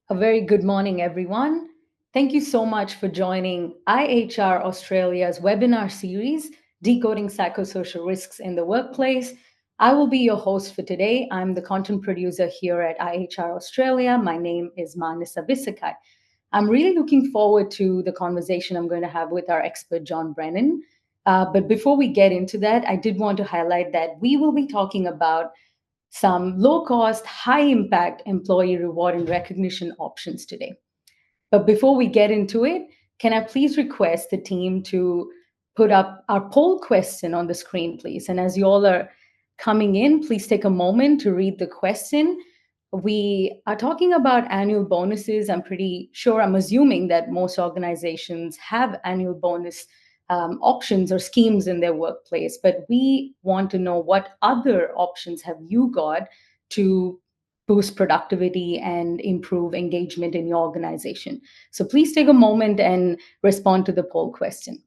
A very good morning, everyone. Thank you so much for joining IHR Australia's webinar series, Decoding Psychosocial Risks in the Workplace. I will be your host for today. I'm the content producer here at IHR Australia. My name is Manasa Visakai. I'm really looking forward to the conversation I'm going to have with our expert, John Brennan. But before we get into that, I did want to highlight that we will be talking about some low cost, high impact employee reward and recognition options today. But before we get into it, can I please request the team to put up our poll question on the screen, please? And as you all are coming in, please take a moment to read the question. We are talking about annual bonuses. I'm assuming that most organizations have annual bonus options or schemes in their workplace, but we want to know what other options have you got to boost productivity and improve engagement in your organization. So please take a moment and respond to the poll question.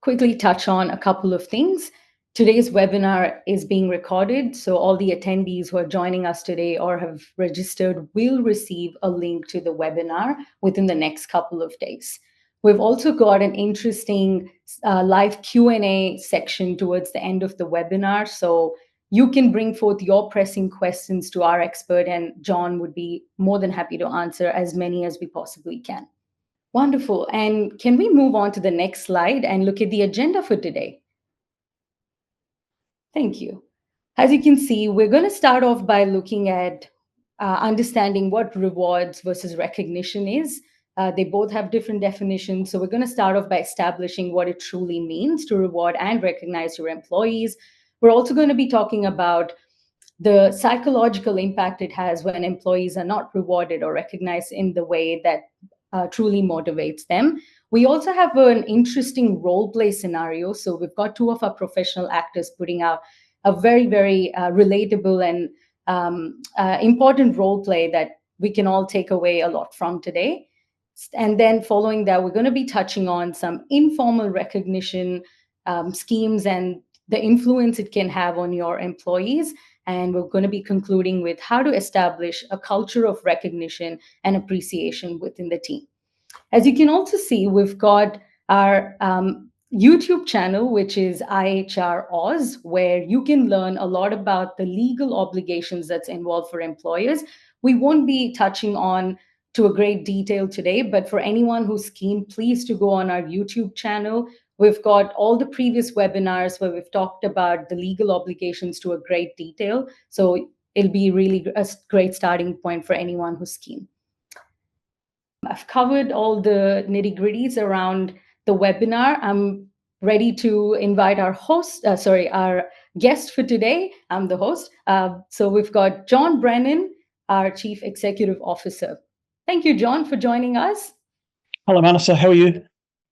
Quickly touch on a couple of things. Today's webinar is being recorded, so all the attendees who are joining us today or have registered will receive a link to the webinar within the next couple of days. We've also got an interesting live Q&A section towards the end of the webinar, so you can bring forth your pressing questions to our expert, and John would be more than happy to answer as many as we possibly can. Wonderful. And can we move on to the next slide and look at the agenda for today? Thank you. As you can see, we're going to start off by looking at understanding what rewards versus recognition is. They both have different definitions. So we're going to start off by establishing what it truly means to reward and recognize your employees. We're also going to be talking about the psychological impact it has when employees are not rewarded or recognized in the way that truly motivates them. We also have an interesting role play scenario. So we've got two of our professional actors putting out a very, very relatable and important role play that we can all take away a lot from today. And then following that, we're going to be touching on some informal recognition schemes and the influence it can have on your employees. And we're going to be concluding with how to establish a culture of recognition and appreciation within the team. As you can also see, we've got our YouTube channel, which is IHR Oz, where you can learn a lot about the legal obligations that's involved for employers. We won't be touching on to a great detail today, but for anyone who's keen, please to go on our YouTube channel. We've got all the previous webinars where we've talked about the legal obligations to a great detail. So it'll be really a great starting point for anyone who's keen. I've covered all the nitty-gritties around the webinar. I'm ready to invite our our guest for today. I'm the host. So we've got John Brennan, our Chief Executive Officer. Thank you, John, for joining us. Hello, Manasa. How are you?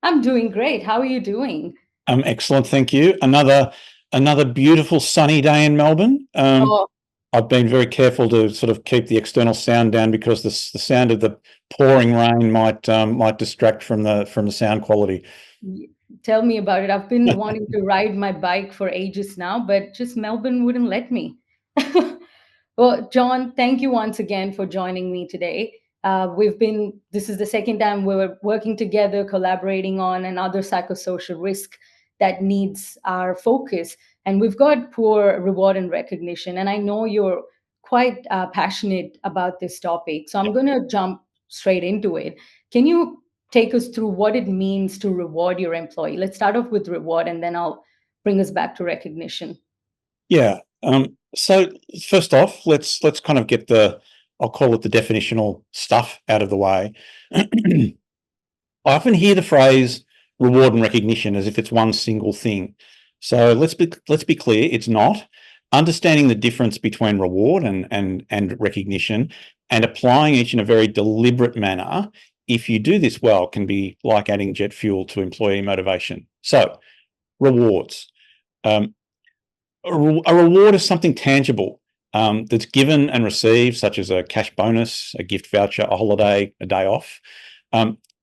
I'm doing great. How are you doing? I'm excellent, thank you. Another beautiful sunny day in Melbourne. I've been very careful to sort of keep the external sound down because the sound of the pouring rain might distract from the sound quality. Tell me about it. I've been wanting to ride my bike for ages now, but just Melbourne wouldn't let me. Well, John, thank you once again for joining me today. This is the second time we're working together, collaborating on another psychosocial risk that needs our focus. And we've got poor reward and recognition. And I know you're quite passionate about this topic. So I'm going to jump straight into it. Can you take us through what it means to reward your employee? Let's start off with reward, and then I'll bring us back to recognition. Yeah. So first off, let's kind of get I'll call it the definitional stuff out of the way. I often hear the phrase reward and recognition as if it's one single thing. So let's be clear, it's not. Understanding the difference between reward and recognition and applying each in a very deliberate manner, if you do this well, can be like adding jet fuel to employee motivation. So rewards. A reward is something tangible that's given and received, such as a cash bonus, a gift voucher, a holiday, a day off.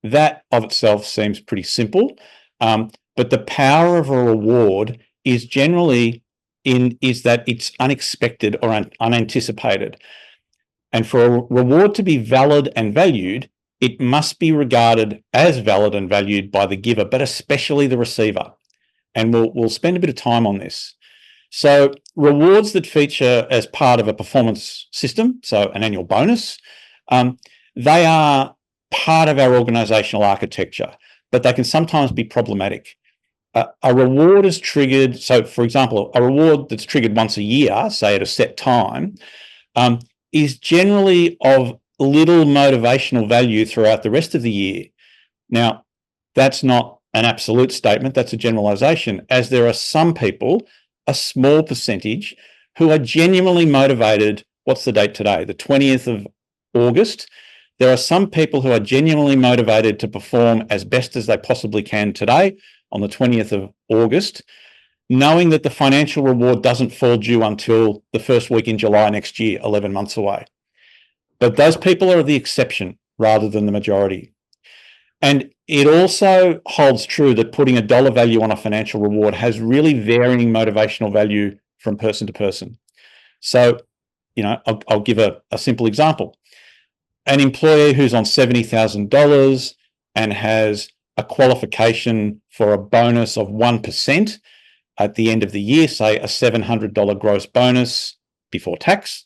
That of itself seems pretty simple, but the power of a reward is generally is that it's unexpected or unanticipated. And for a reward to be valid and valued, it must be regarded as valid and valued by the giver, but especially the receiver. And we'll spend a bit of time on this. So rewards that feature as part of a performance system, so an annual bonus, they are part of our organisational architecture, but they can sometimes be problematic. A reward is triggered. So, for example, a reward that's triggered once a year, say at a set time, is generally of little motivational value throughout the rest of the year. Now, that's not an absolute statement, that's a generalisation, as there are some people, a small percentage, who are genuinely motivated. What's the date today? The 20th of August. There are some people who are genuinely motivated to perform as best as they possibly can today on the 20th of August, knowing that the financial reward doesn't fall due until the first week in July next year, 11 months away. But those people are the exception rather than the majority. And it also holds true that putting a dollar value on a financial reward has really varying motivational value from person to person. So, I'll give a simple example. An employee who's on $70,000 and has a qualification for a bonus of 1% at the end of the year, say a $700 gross bonus before tax,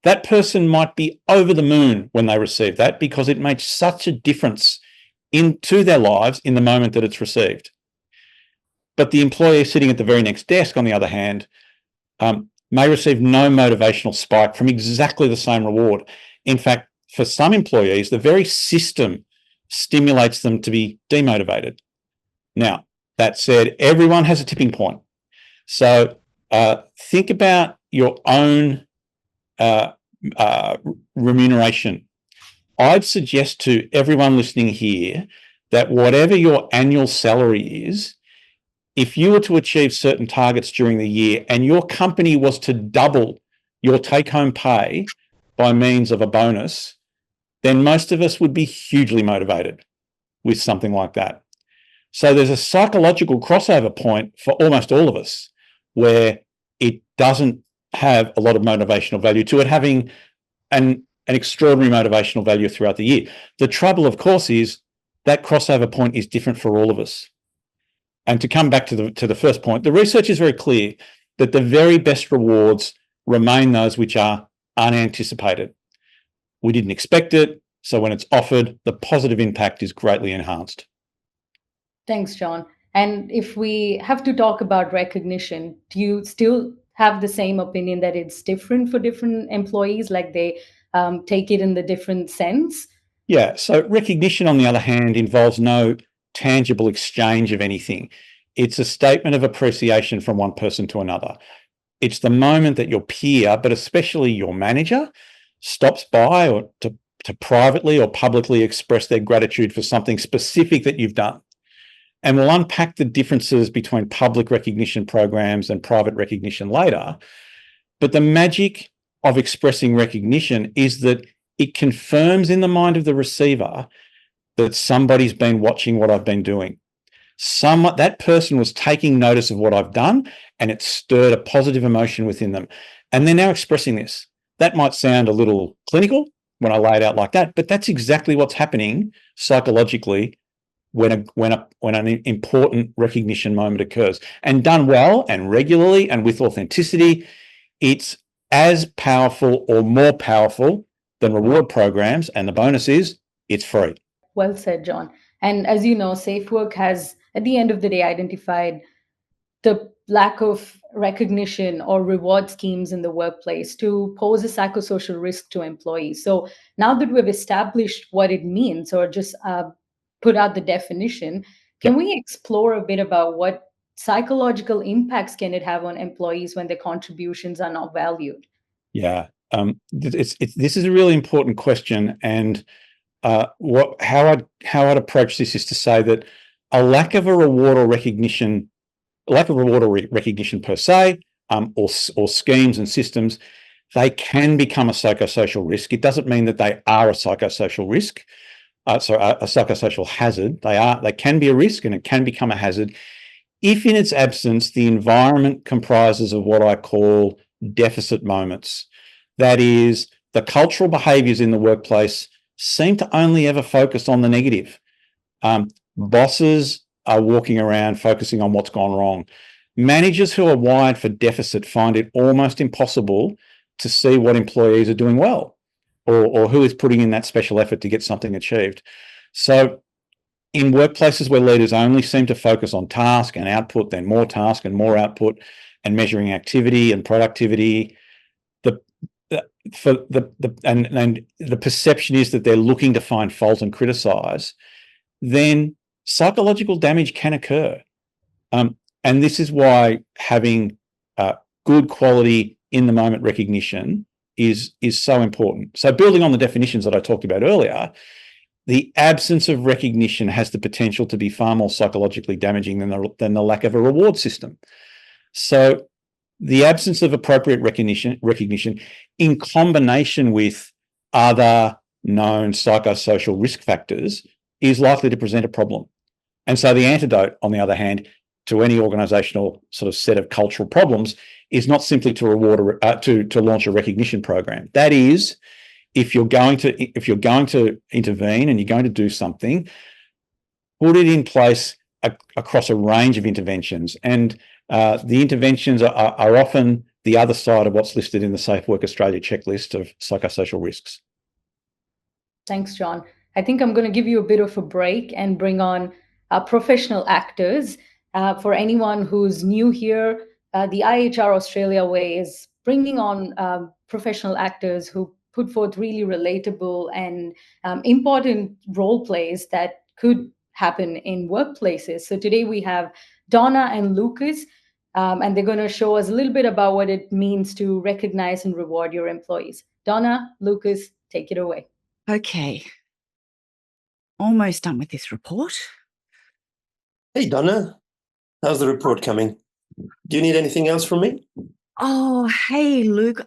that person might be over the moon when they receive that because it makes such a difference into their lives in the moment that it's received. But the employee sitting at the very next desk, on the other hand, may receive no motivational spike from exactly the same reward. In fact, for some employees, the very system stimulates them to be demotivated. Now, that said, everyone has a tipping point. So think about your own remuneration. I'd suggest to everyone listening here that whatever your annual salary is, if you were to achieve certain targets during the year and your company was to double your take-home pay by means of a bonus, then most of us would be hugely motivated with something like that. So there's a psychological crossover point for almost all of us where it doesn't have a lot of motivational value to it having an extraordinary motivational value throughout the year. The trouble, of course, is that crossover point is different for all of us. And to come back to the first point, the research is very clear that the very best rewards remain those which are unanticipated. We didn't expect it, so when it's offered, the positive impact is greatly enhanced. Thanks, John. And if we have to talk about recognition, do you still have the same opinion that it's different for different employees, like they take it in the different sense? Yeah, so recognition, on the other hand, involves no tangible exchange of anything. It's a statement of appreciation from one person to another. It's the moment that your peer, but especially your manager, stops by or to privately or publicly express their gratitude for something specific that you've done. And we'll unpack the differences between public recognition programs and private recognition later. But the magic of expressing recognition is that it confirms in the mind of the receiver that somebody's been watching what I've been doing. That person was taking notice of what I've done, and it stirred a positive emotion within them. And they're now expressing this. That might sound a little clinical when I lay it out like that, but that's exactly what's happening psychologically when an important recognition moment occurs. And done well and regularly and with authenticity, it's as powerful or more powerful than reward programs. And the bonus is it's free. Well said, John. And as you know, SafeWork has, at the end of the day, identified the lack of recognition or reward schemes in the workplace to pose a psychosocial risk to employees. So now that we've established what it means, or just put out the definition, can we explore a bit about what psychological impacts can it have on employees when their contributions are not valued? Yeah, this is a really important question, and how I'd approach this is to say that a lack of reward or recognition per se, or schemes and systems, they can become a psychosocial risk. It doesn't mean that they are a psychosocial risk, a psychosocial hazard. They can be a risk, and it can become a hazard if, in its absence, the environment comprises of what I call deficit moments. That is, the cultural behaviours in the workplace seem to only ever focus on the negative. Bosses are walking around focusing on what's gone wrong. Managers who are wired for deficit find it almost impossible to see what employees are doing well, or who is putting in that special effort to get something achieved. So in workplaces where leaders only seem to focus on task and output, then more task and more output, and measuring activity and productivity, the perception is that they're looking to find fault and criticize, then psychological damage can occur. And this is why having good quality in the moment recognition is so important. So building on the definitions that I talked about earlier, the absence of recognition has the potential to be far more psychologically damaging than the lack of a reward system. So the absence of appropriate recognition in combination with other known psychosocial risk factors is likely to present a problem. And so the antidote, on the other hand, to any organizational sort of set of cultural problems is not simply to launch a recognition program. That is, if you're going to intervene and you're going to do something, put it in place across a range of interventions. And the interventions are often the other side of what's listed in the Safe Work Australia checklist of psychosocial risks. Thanks, John. I think I'm going to give you a bit of a break and bring on professional actors. For anyone who's new here, the IHR Australia way is bringing on professional actors who put forth really relatable and important role plays that could happen in workplaces. So today we have Donna and Lucas, and they're going to show us a little bit about what it means to recognize and reward your employees. Donna, Lucas, take it away. Okay. Almost done with this report. Hey, Donna. How's the report coming? Do you need anything else from me? Oh, hey, Luke.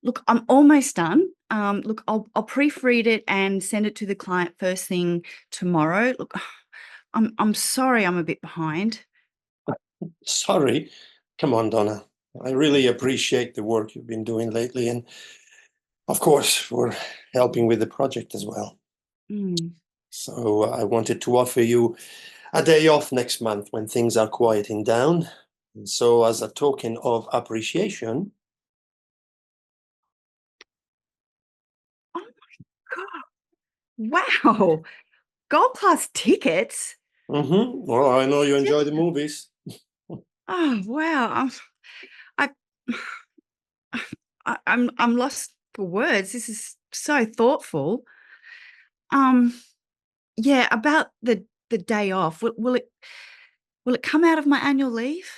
Look, I'm almost done. Look, I'll proofread it and send it to the client first thing tomorrow. Look, I'm sorry I'm a bit behind. Sorry. Come on, Donna. I really appreciate the work you've been doing lately, and of course, for helping with the project as well. So I wanted to offer you a day off next month when things are quieting down. And so as a token of appreciation. Oh my God. Wow. Gold class tickets. Well, I know you enjoy the movies. Oh, wow. I'm lost for words. This is so thoughtful. Yeah, about the day off. Will it come out of my annual leave?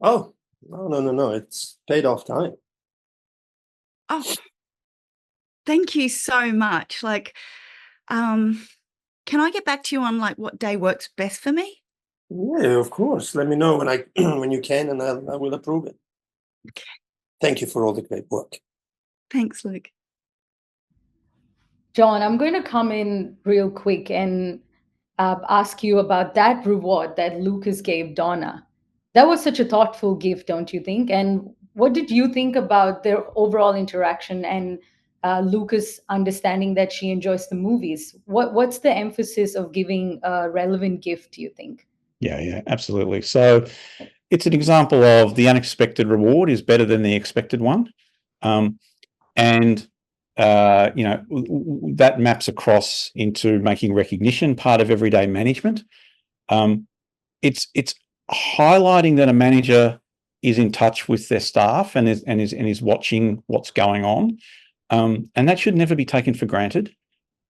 Oh, no. It's paid off time. Oh, thank you so much. Like, can I get back to you on like what day works best for me? Yeah, of course. Let me know when when you can, and I will approve it. Okay. Thank you for all the great work. Thanks, Luke. John, I'm going to come in real quick and ask you about that reward that Lucas gave Donna. That was such a thoughtful gift, don't you think? And what did you think about their overall interaction and Lucas understanding that she enjoys the movies? What's the emphasis of giving a relevant gift, do you think? Yeah, absolutely. So it's an example of the unexpected reward is better than the expected one. And that maps across into making recognition part of everyday management. It's highlighting that a manager is in touch with their staff and is watching what's going on, and that should never be taken for granted.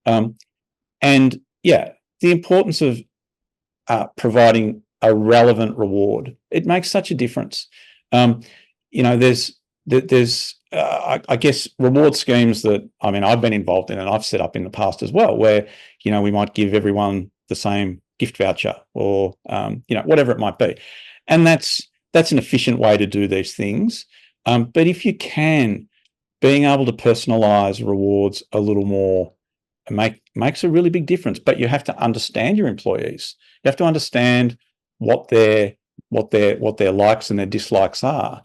And yeah, the importance of providing a relevant reward, it makes such a difference. There's I guess reward schemes that I've been involved in and I've set up in the past as well, where we might give everyone the same gift voucher or whatever it might be, and that's an efficient way to do these things. But if you can, being able to personalize rewards a little more makes a really big difference. But you have to understand your employees. You have to understand what their likes and their dislikes are.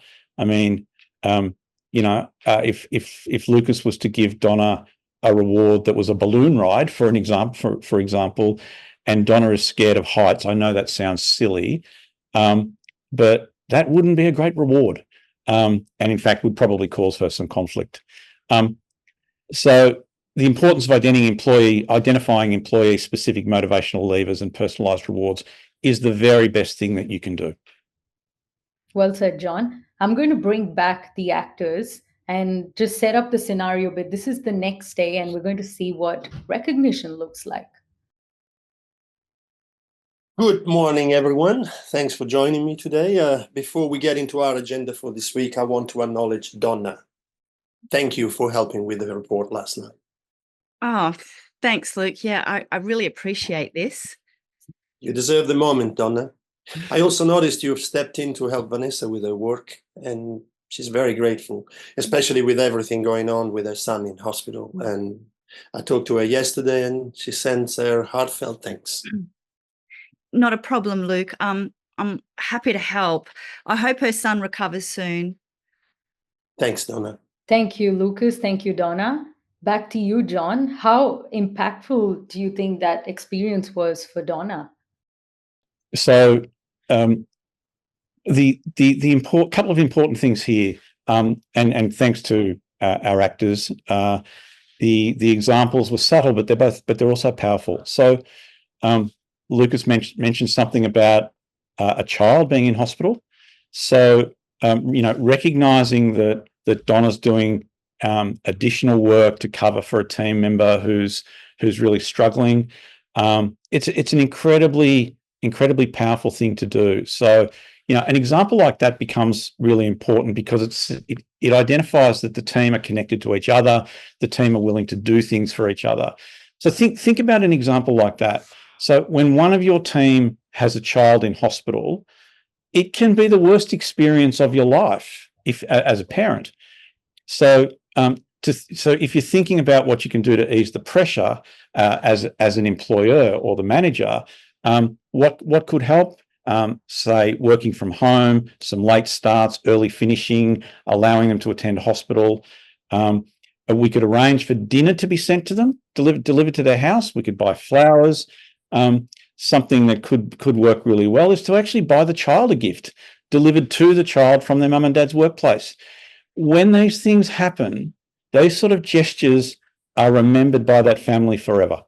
if Lucas was to give Donna a reward that was a balloon ride, for example, and Donna is scared of heights. I know that sounds silly, but that wouldn't be a great reward, and in fact would probably cause her some conflict. So the importance of identifying employee-specific motivational levers and personalised rewards is the very best thing that you can do. Well said, John. I'm going to bring back the actors and just set up the scenario, but this is the next day, and we're going to see what recognition looks like. Good morning, everyone. Thanks for joining me today. Before we get into our agenda for this week, I want to acknowledge Donna. Thank you for helping with the report last night. Oh, thanks, Luke. Yeah, I really appreciate this. You deserve the moment, Donna. I also noticed you've stepped in to help Vanessa with her work, and she's very grateful, especially with everything going on with her son in hospital. And I talked to her yesterday, and she sends her heartfelt thanks. Not a problem, Luke. I'm happy to help. I hope her son recovers soon. Thanks, Donna. Thank you, Lucas. Thank you, Donna. Back to you, John. How impactful do you think that experience was for Donna? So the couple of important things here, and thanks to our actors, the examples were subtle, but they're also powerful. So Lucas mentioned something about a child being in hospital. So recognizing that Donna's doing additional work to cover for a team member who's really struggling. It's an incredibly powerful thing to do. So an example like that becomes really important because it identifies that the team are connected to each other, the team are willing to do things for each other. So think about an example like that. So when one of your team has a child in hospital, it can be the worst experience of your life as a parent. So if you're thinking about what you can do to ease the pressure as an employer or the manager, what could help? Say working from home, some late starts, early finishing, allowing them to attend hospital. We could arrange for dinner to be sent to them, delivered to their house. We could buy flowers. Something that could work really well is to actually buy the child a gift delivered to the child from their mum and dad's workplace. When these things happen, those sort of gestures are remembered by that family forever.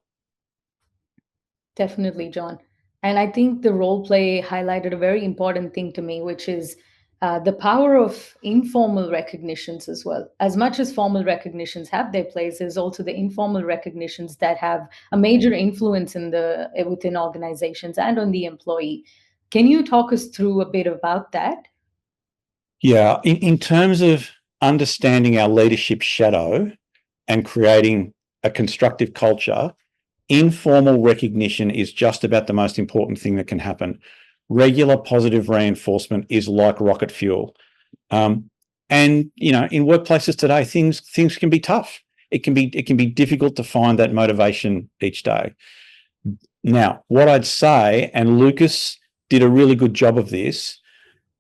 Definitely, John. And I think the role play highlighted a very important thing to me, which is the power of informal recognitions as well. As much as formal recognitions have their place, there's also the informal recognitions that have a major influence within organizations and on the employee. Can you talk us through a bit about that? Yeah, in terms of understanding our leadership shadow and creating a constructive culture, informal recognition is just about the most important thing that can happen. Regular positive reinforcement is like rocket fuel. And in workplaces today, things can be tough. It can be difficult to find that motivation each day. Now, what I'd say, and Lucas did a really good job of this,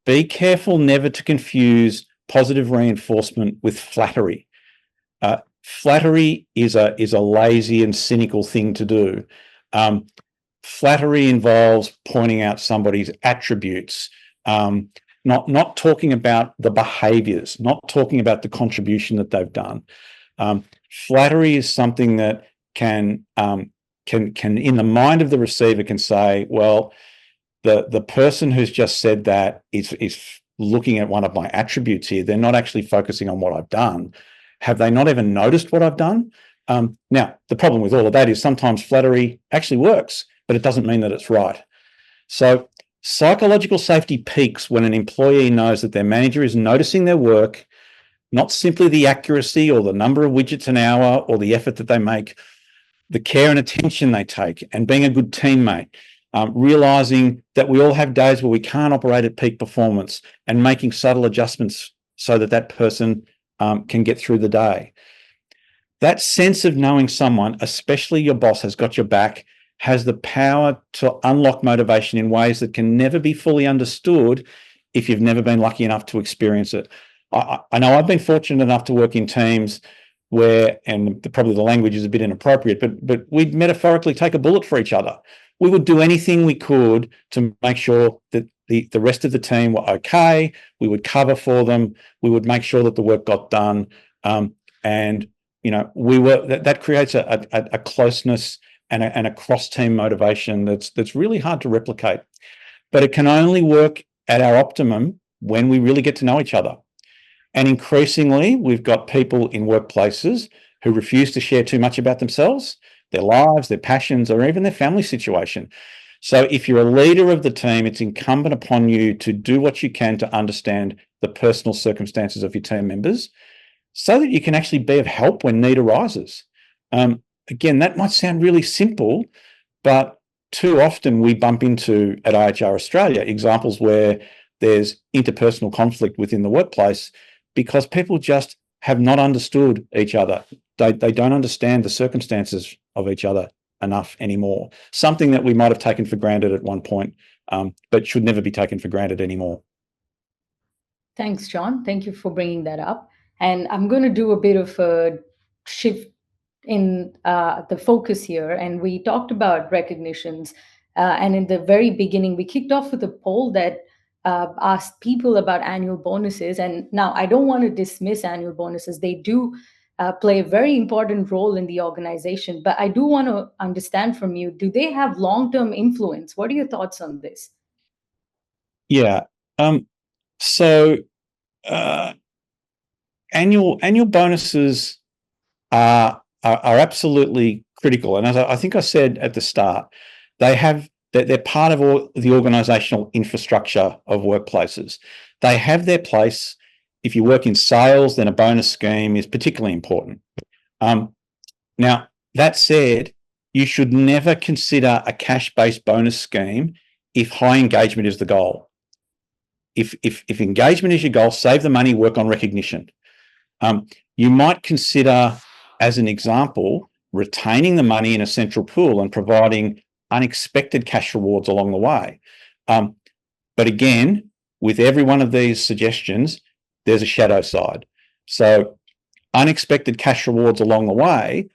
be careful never to confuse positive reinforcement with flattery. Flattery is a lazy and cynical thing to do. Flattery involves pointing out somebody's attributes, not talking about the behaviours, not talking about the contribution that they've done. Flattery is something that can in the mind of the receiver can say, well, the person who's just said that is looking at one of my attributes here. They're not actually focusing on what I've done. Have they not even noticed what I've done? Now, the problem with all of that is sometimes flattery actually works, but it doesn't mean that it's right. So psychological safety peaks when an employee knows that their manager is noticing their work, not simply the accuracy or the number of widgets an hour or the effort that they make, the care and attention they take, and being a good teammate, realising that we all have days where we can't operate at peak performance and making subtle adjustments so that person can get through the day. That sense of knowing someone, especially your boss, has got your back, has the power to unlock motivation in ways that can never be fully understood if you've never been lucky enough to experience it. I know I've been fortunate enough to work in teams where, and probably the language is a bit inappropriate, but we'd metaphorically take a bullet for each other. We would do anything we could to make sure that the rest of the team were okay. We would cover for them. We would make sure that the work got done. And that creates a closeness and a cross-team motivation that's really hard to replicate. But it can only work at our optimum when we really get to know each other. And increasingly, we've got people in workplaces who refuse to share too much about themselves, their lives, their passions, or even their family situation. So if you're a leader of the team, it's incumbent upon you to do what you can to understand the personal circumstances of your team members so that you can actually be of help when need arises. Again, that might sound really simple, but too often we bump into, at IHR Australia, examples where there's interpersonal conflict within the workplace because people just have not understood each other. They don't understand the circumstances of each other enough anymore. Something that we might have taken for granted at one point, but should never be taken for granted anymore. Thanks, John. Thank you for bringing that up. And I'm going to do a bit of a shift in the focus here. And we talked about recognitions. And in the very beginning, we kicked off with a poll that asked people about annual bonuses. And now I don't want to dismiss annual bonuses. They do play a very important role in the organization. But I do want to understand from you, do they have long-term influence? What are your thoughts on this? Yeah. So annual bonuses are absolutely critical. And as I think I said at the start, they're part of the organizational infrastructure of workplaces. They have their place. If you work in sales, then a bonus scheme is particularly important. Now, that said, you should never consider a cash-based bonus scheme if high engagement is the goal. If engagement is your goal, save the money, work on recognition. You might consider, as an example, retaining the money in a central pool and providing unexpected cash rewards along the way. But again, with every one of these suggestions, there's a shadow side. So unexpected cash rewards along the way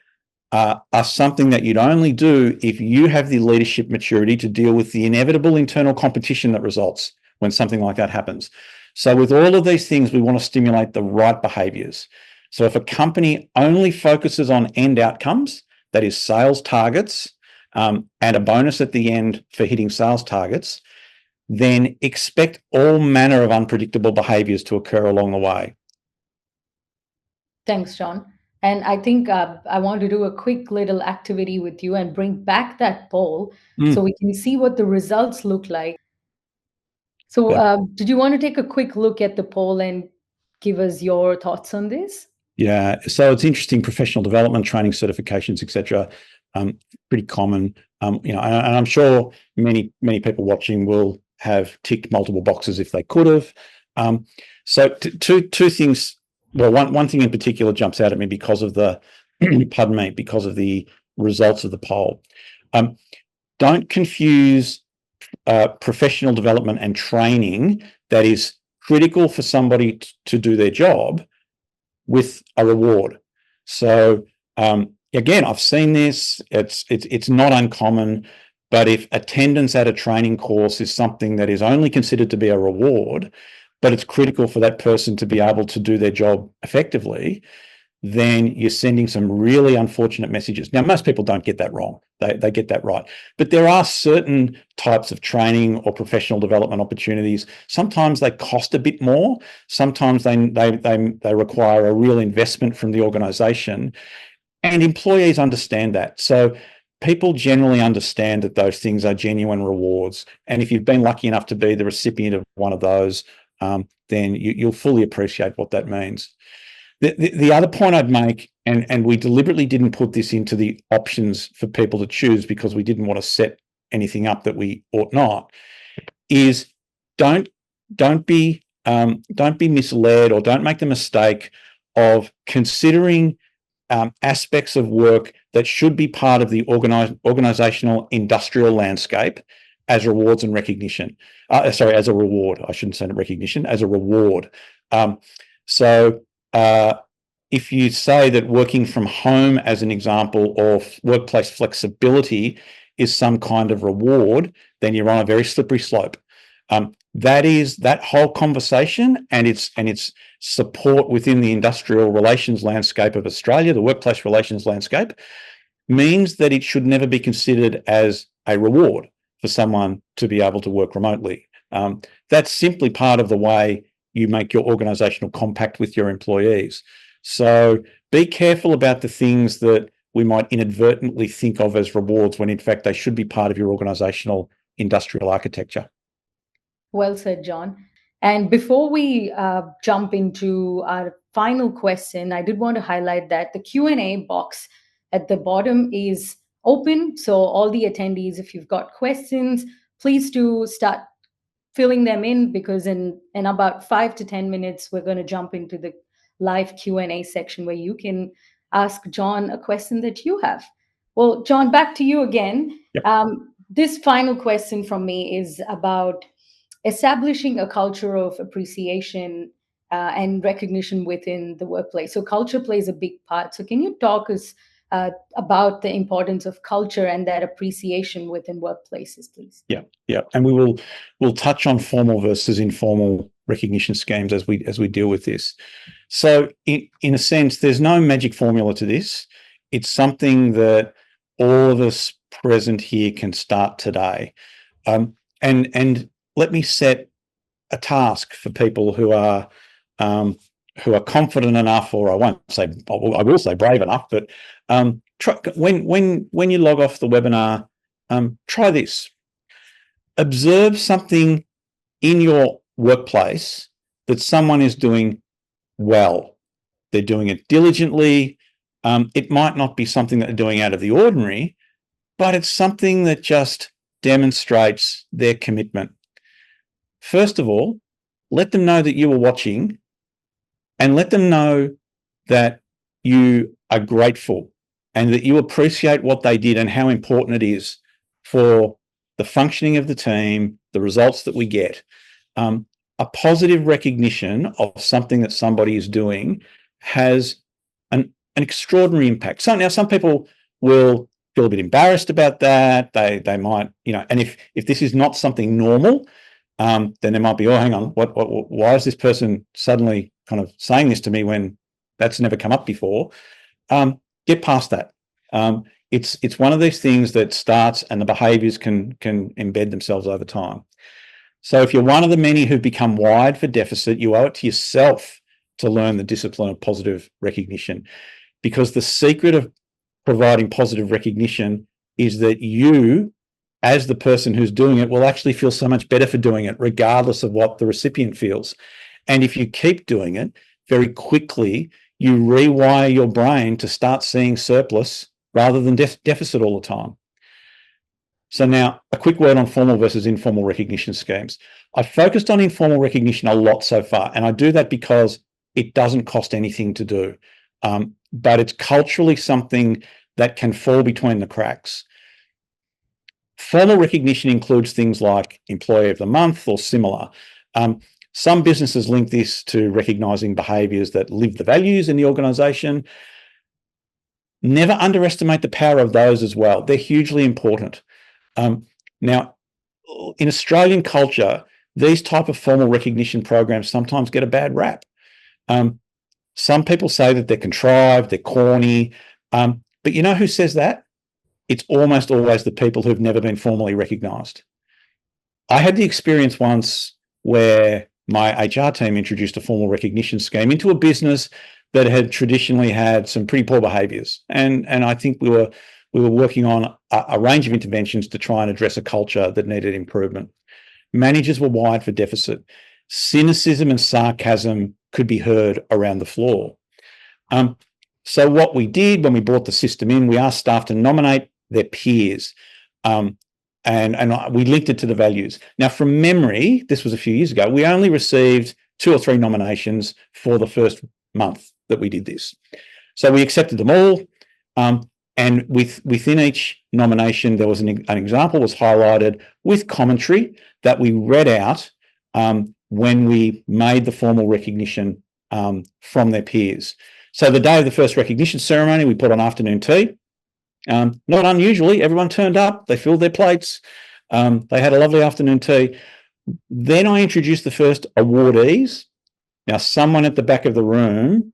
are something that you'd only do if you have the leadership maturity to deal with the inevitable internal competition that results when something like that happens. So with all of these things, we want to stimulate the right behaviors. So if a company only focuses on end outcomes, that is sales targets, and a bonus at the end for hitting sales targets, then expect all manner of unpredictable behaviors to occur along the way. Thanks, John. And I think I want to do a quick little activity with you and bring back that poll so we can see what the results look like. So did you want to take a quick look at the poll and give us your thoughts on this? Yeah, so it's interesting. Professional development, training, certifications, etc. Pretty common. And I'm sure many people watching will have ticked multiple boxes if they could have. So two things. Well, one thing in particular jumps out at me because of the because of the results of the poll. Don't confuse professional development and training that is critical for somebody to do their job with a reward. So again, I've seen this. It's not uncommon, but if attendance at a training course is something that is only considered to be a reward, but it's critical for that person to be able to do their job effectively, then you're sending some really unfortunate messages. Now, most people don't get that wrong. They get that right. But there are certain types of training or professional development opportunities. Sometimes they cost a bit more. Sometimes they require a real investment from the organization. And employees understand that. So people generally understand that those things are genuine rewards. And if you've been lucky enough to be the recipient of one of those, then you'll fully appreciate what that means. The other point I'd make, and we deliberately didn't put this into the options for people to choose because we didn't want to set anything up that we ought not, is don't be misled, or don't make the mistake of considering aspects of work that should be part of the organizational industrial landscape as rewards and recognition. As a reward. I shouldn't say recognition, as a reward. So if you say that working from home, as an example, or workplace flexibility is some kind of reward, then you're on a very slippery slope. That whole conversation and its support within the industrial relations landscape of Australia, the workplace relations landscape, means that it should never be considered as a reward for someone to be able to work remotely. That's simply part of the way you make your organizational compact with your employees. So be careful about the things that we might inadvertently think of as rewards when in fact they should be part of your organizational industrial architecture. Well said, John. And before we jump into our final question, I did want to highlight that the Q&A box at the bottom is open. So all the attendees, if you've got questions, please do start filling them in, because in about 5 to 10 minutes, we're going to jump into the live Q&A section where you can ask John a question that you have. Well, John, back to you again. Yep. This final question from me is about establishing a culture of appreciation and recognition within the workplace. So culture plays a big part. So can you talk us about the importance of culture and that appreciation within workplaces, please? Yeah. And we'll touch on formal versus informal recognition schemes as we deal with this. So in a sense, there's no magic formula to this. It's something that all of us present here can start today. And let me set a task for people who are confident enough, or I will say brave enough, but try, when you log off the webinar, try this. Observe something in your workplace that someone is doing well. They're doing it diligently. It might not be something that they're doing out of the ordinary, but it's something that just demonstrates their commitment. First of all, let them know that you are watching, and let them know that you are grateful and that you appreciate what they did and how important it is for the functioning of the team, the results that we get. A positive recognition of something that somebody is doing has an extraordinary impact. So now some people will feel a bit embarrassed about that. They might, and if this is not something normal, then they might be, oh, hang on, why is this person suddenly kind of saying this to me when that's never come up before? Get past that. It's one of these things that starts, and the behaviours can embed themselves over time. So if you're one of the many who've become wired for deficit, you owe it to yourself to learn the discipline of positive recognition, because the secret of providing positive recognition is that you, as the person who's doing it, will actually feel so much better for doing it, regardless of what the recipient feels. And if you keep doing it, very quickly, you rewire your brain to start seeing surplus rather than deficit all the time. So now, a quick word on formal versus informal recognition schemes. I've focused on informal recognition a lot so far, and I do that because it doesn't cost anything to do, but it's culturally something that can fall between the cracks. Formal recognition includes things like Employee of the Month or similar. Some businesses link this to recognising behaviours that live the values in the organisation. Never underestimate the power of those as well. They're hugely important. Now, in Australian culture, these type of formal recognition programs sometimes get a bad rap. Some people say that they're contrived, they're corny, but you know who says that? It's almost always the people who've never been formally recognised. I had the experience once where my HR team introduced a formal recognition scheme into a business that had traditionally had some pretty poor behaviours, and I think we were working on a range of interventions to try and address a culture that needed improvement. Managers were wired for deficit. Cynicism and sarcasm could be heard around the floor. So what we did when we brought the system in, we asked staff to nominate their peers, and we linked it to the values. Now, from memory, this was a few years ago, we only received 2 or 3 nominations for the first month that we did this. So we accepted them all. And within each nomination, there was an example was highlighted with commentary that we read out when we made the formal recognition from their peers. So the day of the first recognition ceremony, we put on afternoon tea. Not unusually, everyone turned up, they filled their plates, they had a lovely afternoon tea. Then I introduced the first awardees. Now, someone at the back of the room,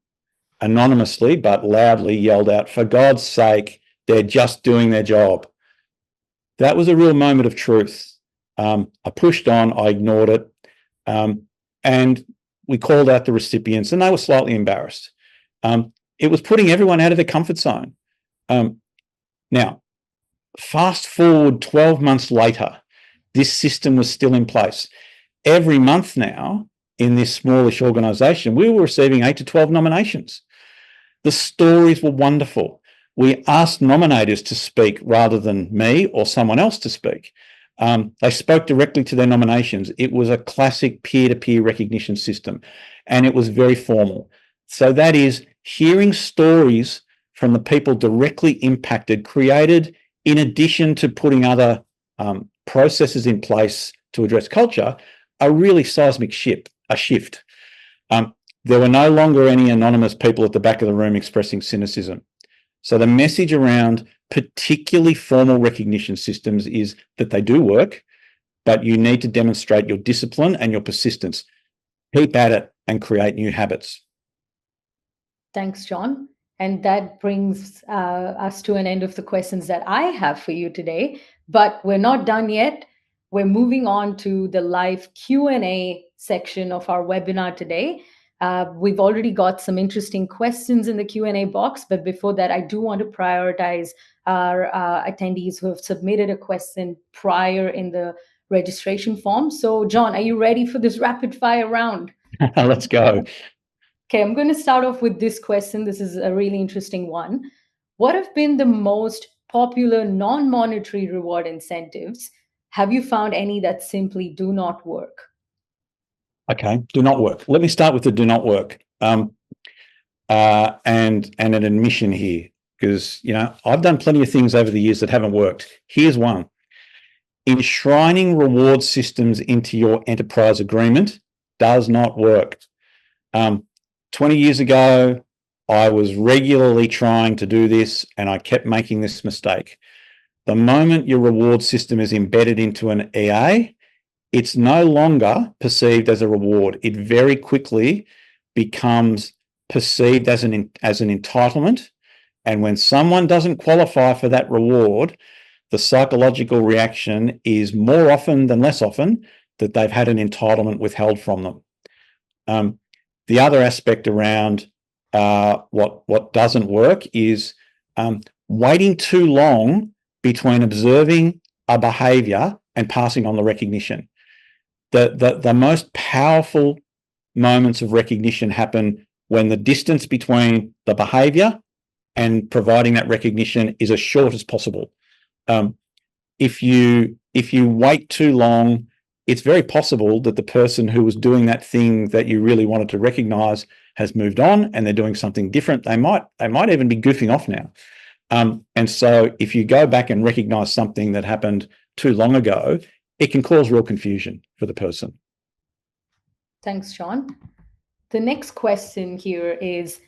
anonymously but loudly, yelled out, "For God's sake, they're just doing their job." That was a real moment of truth. I pushed on, I ignored it, and we called out the recipients, and they were slightly embarrassed. It was putting everyone out of their comfort zone. Now, fast forward 12 months later, this system was still in place. Every month now, in this smallish organisation, we were receiving 8 to 12 nominations. The stories were wonderful. We asked nominators to speak rather than me or someone else to speak. They spoke directly to their nominations. It was a classic peer-to-peer recognition system, and it was very formal. So that is hearing stories from the people directly impacted, created in addition to putting other processes in place to address culture, a really seismic shift. There were no longer any anonymous people at the back of the room expressing cynicism. So the message around particularly formal recognition systems is that they do work, but you need to demonstrate your discipline and your persistence. Keep at it and create new habits. Thanks, John. And that brings us to an end of the questions that I have for you today. But we're not done yet. We're moving on to the live Q&A section of our webinar today. We've already got some interesting questions in the Q&A box, but before that, I do want to prioritize our attendees who have submitted a question prior in the registration form. So, John, are you ready for this rapid fire round? Let's go. Okay, I'm going to start off with this question. This is a really interesting one. What have been the most popular non-monetary reward incentives? Have you found any that simply do not work? Okay, do not work. Let me start with the do not work, and an admission here, because I've done plenty of things over the years that haven't worked. Here's one: enshrining reward systems into your enterprise agreement does not work. 20 years ago, I was regularly trying to do this, and I kept making this mistake. The moment your reward system is embedded into an EA, it's no longer perceived as a reward. It very quickly becomes perceived as an entitlement. And when someone doesn't qualify for that reward, the psychological reaction is more often than less often that they've had an entitlement withheld from them. The other aspect around what doesn't work is waiting too long between observing a behaviour and passing on the recognition. The most powerful moments of recognition happen when the distance between the behaviour and providing that recognition is as short as possible. If you wait too long, it's very possible that the person who was doing that thing that you really wanted to recognise has moved on and they're doing something different. They might even be goofing off now. And so if you go back and recognise something that happened too long ago, it can cause real confusion for the person. Thanks, John. The next question here is,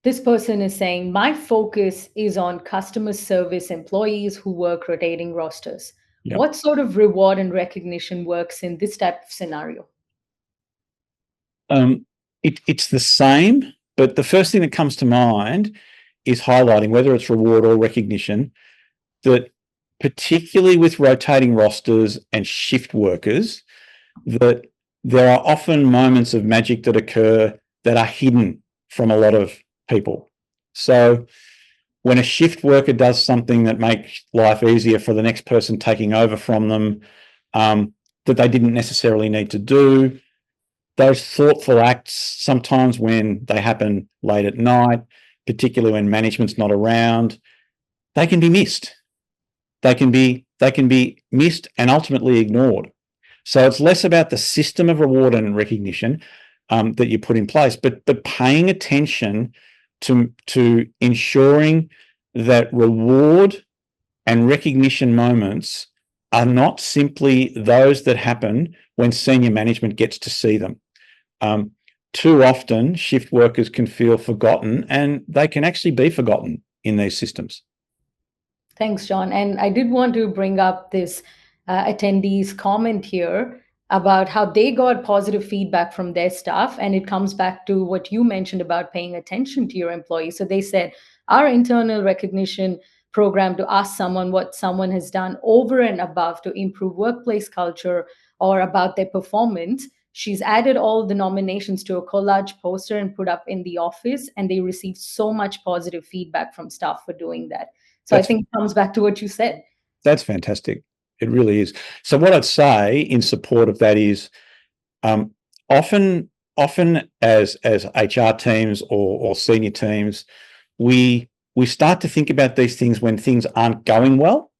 this person is saying, my focus is on customer service employees who work rotating rosters. Yep. What sort of reward and recognition works in this type of scenario? It's the same, but the first thing that comes to mind is highlighting, whether it's reward or recognition, that particularly with rotating rosters and shift workers, that there are often moments of magic that occur that are hidden from a lot of people. So when a shift worker does something that makes life easier for the next person taking over from them, that they didn't necessarily need to do, those thoughtful acts, sometimes when they happen late at night, particularly when management's not around, they can be missed. They can be missed and ultimately ignored. So it's less about the system of reward and recognition that you put in place, but paying attention to ensuring that reward and recognition moments are not simply those that happen when senior management gets to see them. too often shift workers can feel forgotten, and they can actually be forgotten in these systems. Thanks, John. And I did want to bring up this attendee's comment here about how they got positive feedback from their staff. And it comes back to what you mentioned about paying attention to your employees. So they said, our internal recognition program to ask someone what someone has done over and above to improve workplace culture or about their performance. She's added all the nominations to a collage poster and put up in the office. And they received so much positive feedback from staff for doing that. So I think it comes back to what you said. That's fantastic. It really is. So what I'd say in support of that is often as HR teams or senior teams, we start to think about these things when things aren't going well.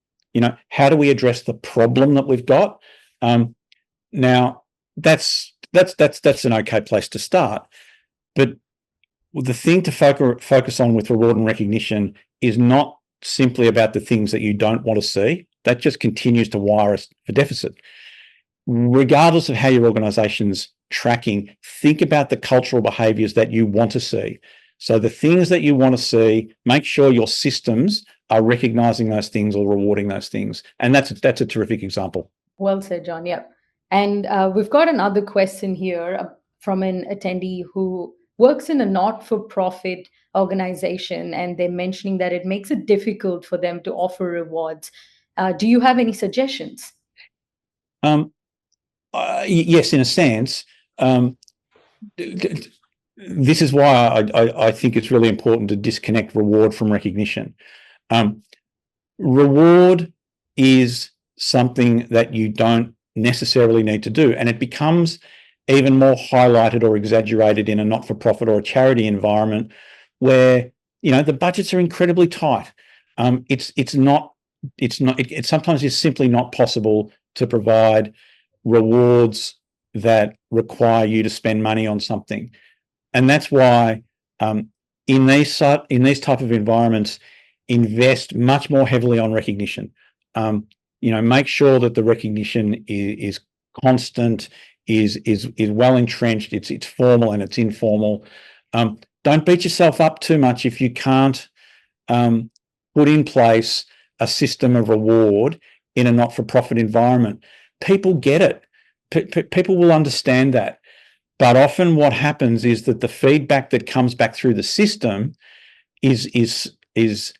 How do we address the problem that we've got? Now that's an okay place to start. But the thing to focus on with reward and recognition is not simply about the things that you don't want to see. That just continues to wire us for deficit. Regardless of how your organization's tracking, think about the cultural behaviors that you want to see. So the things that you want to see, make sure your systems are recognizing those things or rewarding those things. And that's a terrific example. Well said, John. Yep. And we've got another question here from an attendee who works in a not-for-profit organization, and they're mentioning that it makes it difficult for them to offer rewards. Do you have any suggestions? Yes, in a sense. This is why I think it's really important to disconnect reward from recognition. Reward is something that you don't necessarily need to do, and it becomes even more highlighted or exaggerated in a not-for-profit or a charity environment where the budgets are incredibly tight. It's sometimes it's simply not possible to provide rewards that require you to spend money on something, and that's why in these type of environments, invest much more heavily on recognition. Make sure that the recognition is constant, is well entrenched, it's formal and it's informal. Don't beat yourself up too much if you can't put in place a system of reward in a not-for-profit environment. People get it. People will understand that. But often what happens is that the feedback that comes back through the system is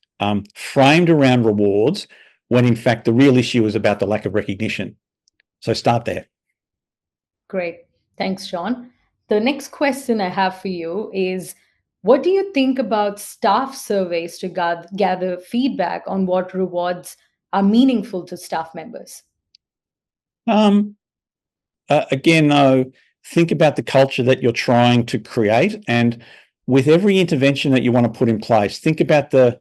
framed around rewards, when in fact the real issue is about the lack of recognition. So start there. Great. Thanks, John. The next question I have for you is, what do you think about staff surveys to gather feedback on what rewards are meaningful to staff members? Again, though, think about the culture that you're trying to create, and with every intervention that you want to put in place, think about the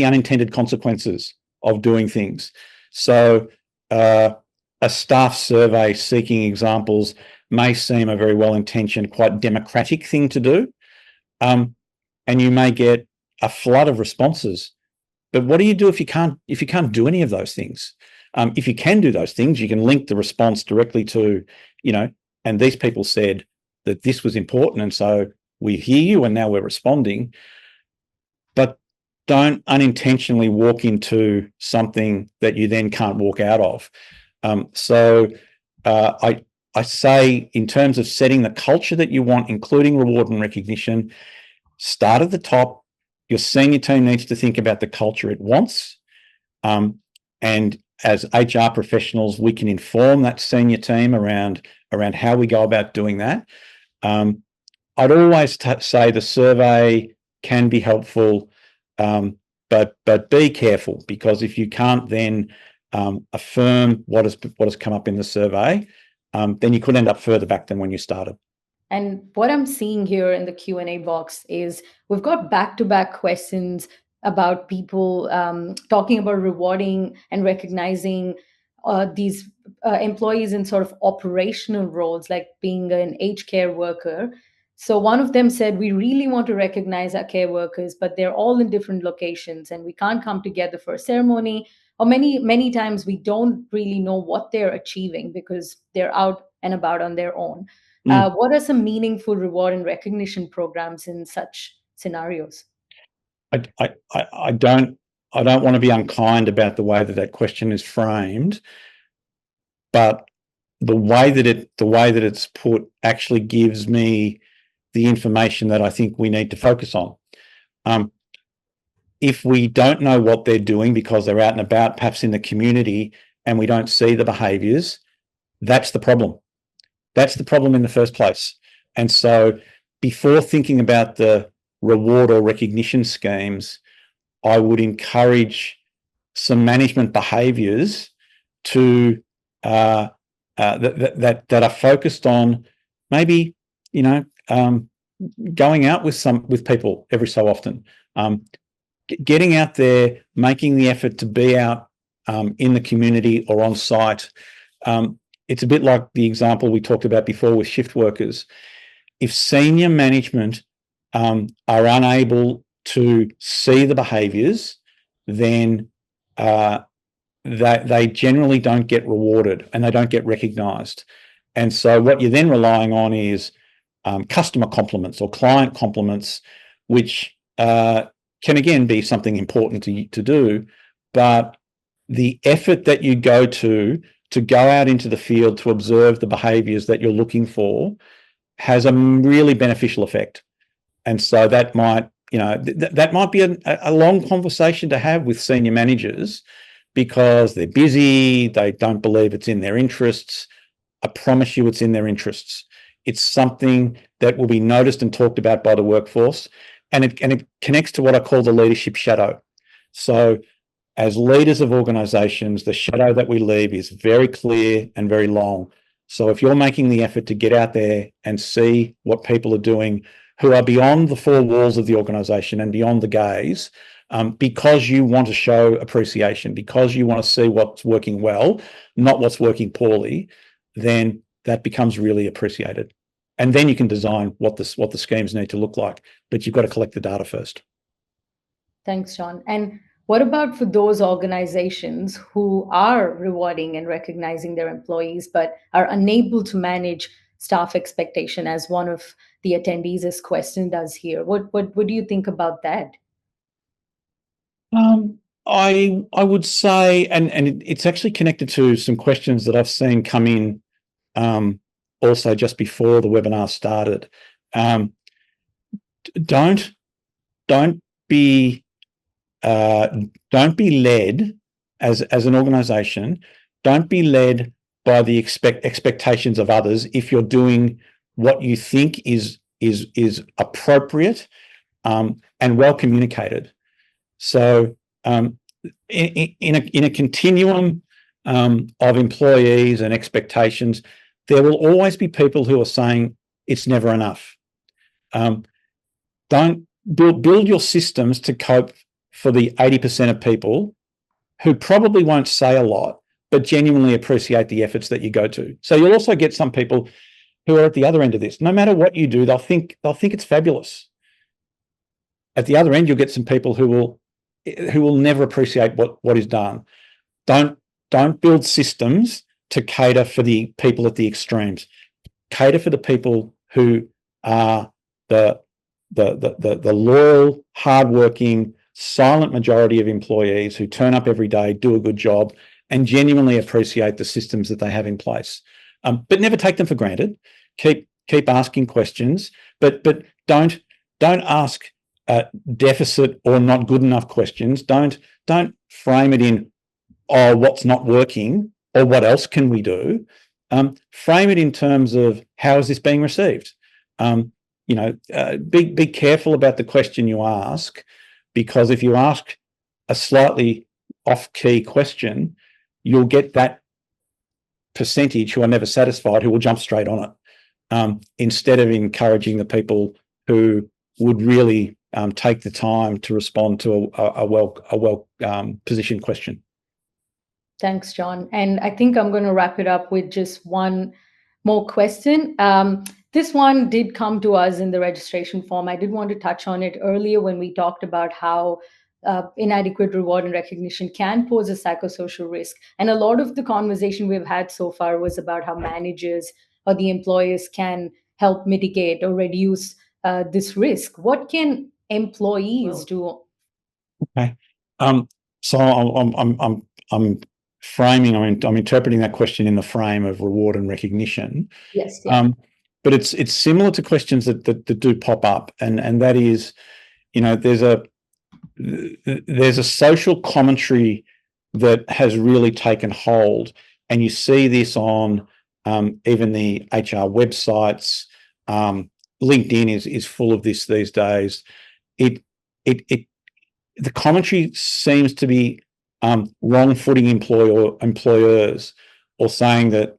unintended consequences of doing things. So a staff survey seeking examples may seem a very well-intentioned, quite democratic thing to do, and you may get a flood of responses. But what do you do if you can't do any of those things? If you can do those things, you can link the response directly to, and these people said that this was important, and so we hear you, and now we're responding. But don't unintentionally walk into something that you then can't walk out of. So I say, in terms of setting the culture that you want, including reward and recognition, start at the top. Your senior team needs to think about the culture it wants. And as HR professionals, we can inform that senior team around how we go about doing that. I'd always say the survey can be helpful, but be careful, because if you can't then affirm what has come up in the survey, then you could end up further back than when you started. And what I'm seeing here in the Q&A box is we've got back-to-back questions about people talking about rewarding and recognizing these employees in sort of operational roles, like being an aged care worker. So one of them said, we really want to recognize our care workers, but they're all in different locations and we can't come together for a ceremony. Or many times we don't really know what they're achieving because they're out and about on their own. What are some meaningful reward and recognition programs in such scenarios? I don't want to be unkind about the way that question is framed, but the way that it's put actually gives me the information that I think we need to focus on. If we don't know what they're doing because they're out and about, perhaps in the community, and we don't see the behaviours, that's the problem. That's the problem in the first place. And so before thinking about the reward or recognition schemes, I would encourage some management behaviours to that are focused on maybe, going out with people every so often, getting out there, making the effort to be out in the community or on site. It's a bit like the example we talked about before with shift workers. If senior management are unable to see the behaviours, then they generally don't get rewarded and they don't get recognised. And so what you're then relying on is customer compliments or client compliments, which can again be something important to do, but the effort that you go to go out into the field to observe the behaviours that you're looking for has a really beneficial effect. And so that might, that might be a long conversation to have with senior managers because they're busy, they don't believe it's in their interests. I promise you it's in their interests. It's something that will be noticed and talked about by the workforce, and it connects to what I call the leadership shadow. So as leaders of organisations, the shadow that we leave is very clear and very long. So if you're making the effort to get out there and see what people are doing who are beyond the four walls of the organisation and beyond the gaze, because you want to show appreciation, because you want to see what's working well, not what's working poorly, then that becomes really appreciated. And then you can design what the schemes need to look like, but you've got to collect the data first. Thanks, John. And what about for those organizations who are rewarding and recognizing their employees, but are unable to manage staff expectation, as one of the attendees' question does here? What do you think about that? I would say, and it's actually connected to some questions that I've seen come in also just before the webinar started. Don't be led as an organisation. Don't be led by the expectations of others if you're doing what you think is appropriate and well communicated. So in a continuum of employees and expectations, there will always be people who are saying it's never enough. Don't build your systems to cope for the 80% of people who probably won't say a lot, but genuinely appreciate the efforts that you go to. So you'll also get some people who are at the other end of this. No matter what you do, they'll think it's fabulous. At the other end, you'll get some people who will never appreciate what is done. Don't build systems to cater for the people at the extremes. Cater for the people who are the loyal, hardworking, silent majority of employees who turn up every day, do a good job, and genuinely appreciate the systems that they have in place. But never take them for granted. Keep asking questions, but don't ask deficit or not good enough questions. Don't frame it in, oh, what's not working or what else can we do? Frame it in terms of, how is this being received? Be careful about the question you ask, because if you ask a slightly off-key question, you'll get that percentage who are never satisfied, who will jump straight on it, instead of encouraging the people who would really take the time to respond to a well positioned question. Thanks, John. And I think I'm going to wrap it up with just one more question. This one did come to us in the registration form. I did want to touch on it earlier when we talked about how inadequate reward and recognition can pose a psychosocial risk. And a lot of the conversation we've had so far was about how managers or the employers can help mitigate or reduce this risk? What can employees do? Okay. So I'm framing. I'm interpreting that question in the frame of reward and recognition. Yes. Yeah. But it's similar to questions that do pop up, and that is, there's a social commentary that has really taken hold, and you see this on even the HR websites. LinkedIn is full of this these days. The commentary seems to be wrong-footing employers, or saying that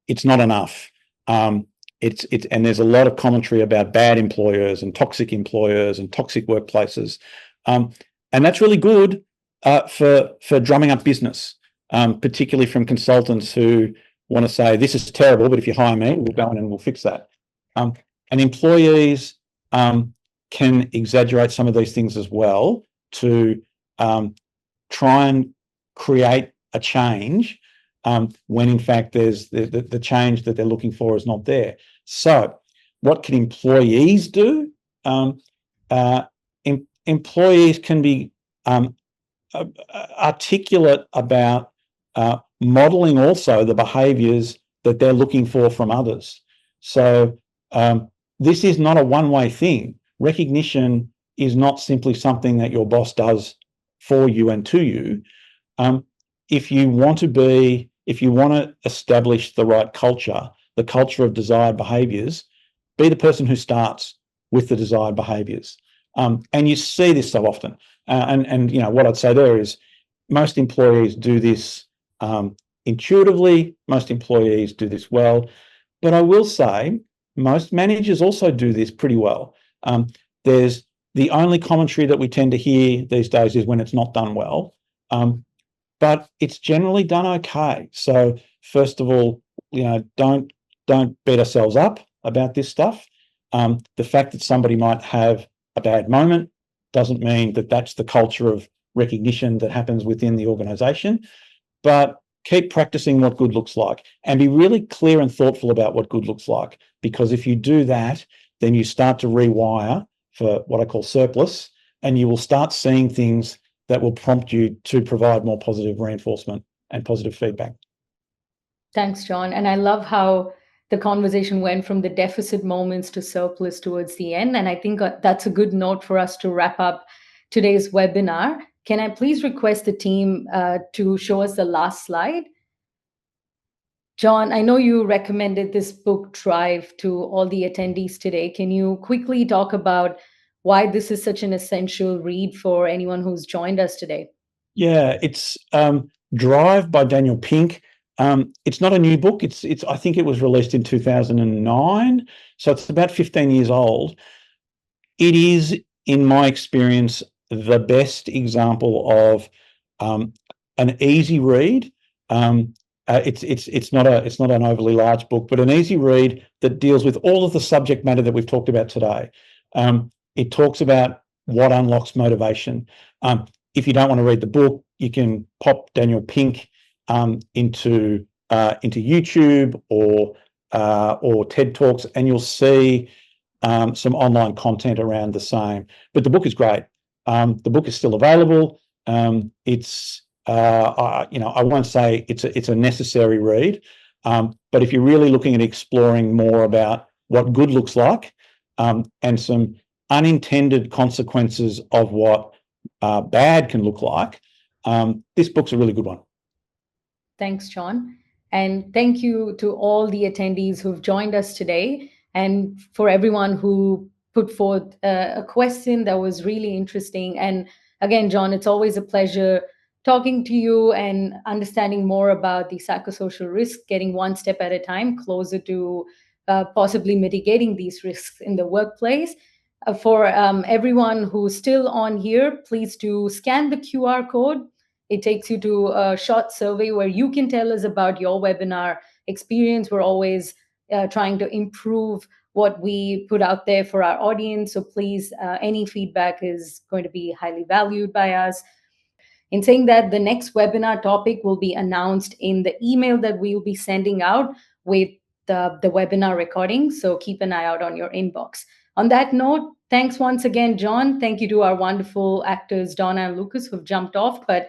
it's not enough. And there's a lot of commentary about bad employers and toxic workplaces, and that's really good for drumming up business, particularly from consultants who want to say, this is terrible, but if you hire me, we'll go in and we'll fix that. And employees can exaggerate some of these things as well to try and create a change when in fact there's the change that they're looking for is not there. So what can employees do? Employees can be articulate about modeling also the behaviours that they're looking for from others. So this is not a one-way thing. Recognition is not simply something that your boss does for you and to you. If you want to establish the right culture, the culture of desired behaviours, be the person who starts with the desired behaviours. And you see this so often. And what I'd say there is most employees do this intuitively. Most employees do this well. But I will say most managers also do this pretty well. There's the only commentary that we tend to hear these days is when it's not done well. But it's generally done okay. So first of all, don't beat ourselves up about this stuff. The fact that somebody might have a bad moment doesn't mean that that's the culture of recognition that happens within the organisation. But keep practicing what good looks like, and be really clear and thoughtful about what good looks like. Because if you do that, then you start to rewire for what I call surplus, and you will start seeing things that will prompt you to provide more positive reinforcement and positive feedback. Thanks, John. And I love how the conversation went from the deficit moments to surplus towards the end. And I think that's a good note for us to wrap up today's webinar. Can I please request the team to show us the last slide? John, I know you recommended this book Drive to all the attendees today. Can you quickly talk about why this is such an essential read for anyone who's joined us today? Yeah, it's Drive by Daniel Pink. It's not a new book. It's I think it was released in 2009, so it's about 15 years old. It is, in my experience, the best example of an easy read. It's not an overly large book, but an easy read that deals with all of the subject matter that we've talked about today. It talks about what unlocks motivation. If you don't want to read the book, you can pop Daniel Pink into YouTube or TED Talks, and you'll see some online content around the same. But the book is great. The book is still available. I won't say it's a necessary read, but if you're really looking at exploring more about what good looks like and some unintended consequences of what bad can look like, this book's a really good one. Thanks, John. And thank you to all the attendees who've joined us today, and for everyone who put forth a question that was really interesting. And again, John, it's always a pleasure talking to you and understanding more about the psychosocial risk, getting one step at a time closer to possibly mitigating these risks in the workplace. For everyone who's still on here, please do scan the QR code. It takes you to a short survey where you can tell us about your webinar experience. We're always trying to improve what we put out there for our audience. So please, any feedback is going to be highly valued by us. In saying that, the next webinar topic will be announced in the email that we will be sending out with the webinar recording. So keep an eye out on your inbox. On that note, thanks once again, John. Thank you to our wonderful actors, Donna and Lucas, who've jumped off, but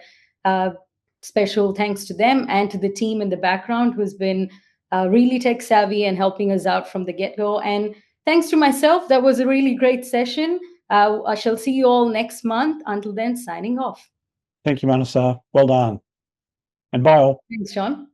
special thanks to them and to the team in the background who's been really tech savvy and helping us out from the get-go. And thanks to myself, that was a really great session. I shall see you all next month. Until then, signing off. Thank you, Manasa. Well done. And bye all. Thanks, John.